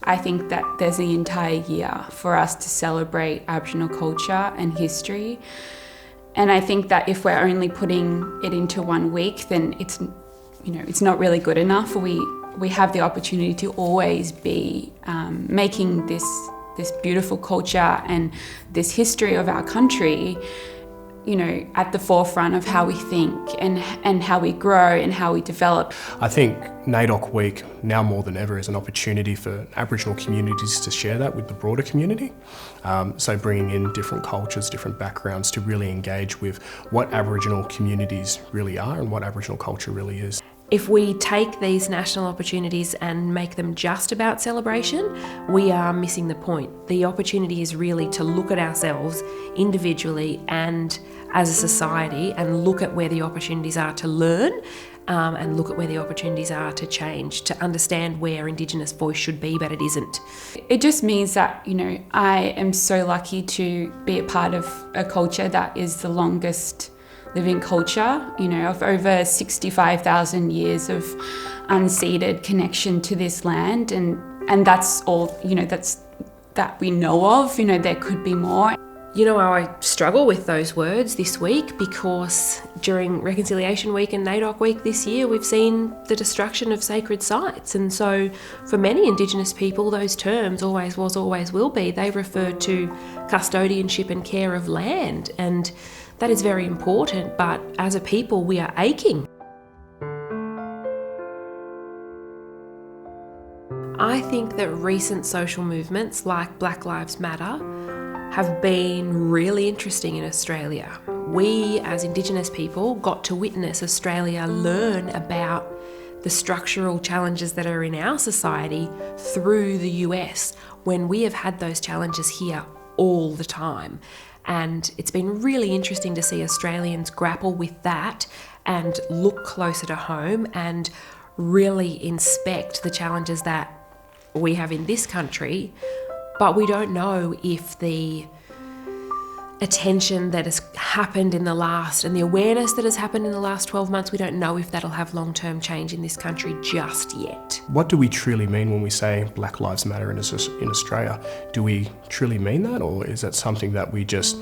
I think that there's the entire year for us to celebrate Aboriginal culture and history. And I think that if we're only putting it into 1 week, then it's not really good enough. We have the opportunity to always be making this beautiful culture and this history of our country, at the forefront of how we think and how we grow and how we develop. I think Naidoc Week, now more than ever, is an opportunity for Aboriginal communities to share that with the broader community. So bringing in different cultures, different backgrounds to really engage with what Aboriginal communities really are and what Aboriginal culture really is. If we take these national opportunities and make them just about celebration, we are missing the point. The opportunity is really to look at ourselves individually and as a society and look at where the opportunities are to learn and look at where the opportunities are to change, to understand where Indigenous voice should be, but it isn't. It just means that, I am so lucky to be a part of a culture that is the longest living culture, of over 65,000 years of unceded connection to this land, and that's all, that we know of. There could be more. I struggle with those words this week because during Reconciliation Week and Naidoc Week this year, we've seen the destruction of sacred sites. And so for many Indigenous people, those terms, always was, always will be, they refer to custodianship and care of land. And that is very important, but as a people, we are aching. I think that recent social movements like Black Lives Matter have been really interesting in Australia. We, as Indigenous people, got to witness Australia learn about the structural challenges that are in our society through the US, when we have had those challenges here all the time. And it's been really interesting to see Australians grapple with that and look closer to home and really inspect the challenges that we have in this country. But we don't know if the attention that has happened in the last, and the awareness that has happened in the last 12 months, we don't know if that'll have long-term change in this country just yet. What do we truly mean when we say Black Lives Matter in Australia? Do we truly mean that, or is that something that we just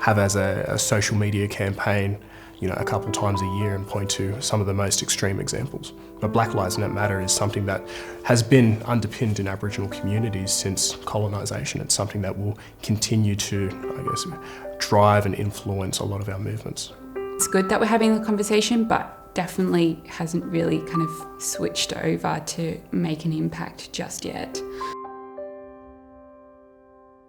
have as a social media campaign, a couple times a year and point to some of the most extreme examples? But Black Lives Matter is something that has been underpinned in Aboriginal communities since colonisation. It's something that will continue to, drive and influence a lot of our movements. It's good that we're having the conversation, but definitely hasn't really kind of switched over to make an impact just yet.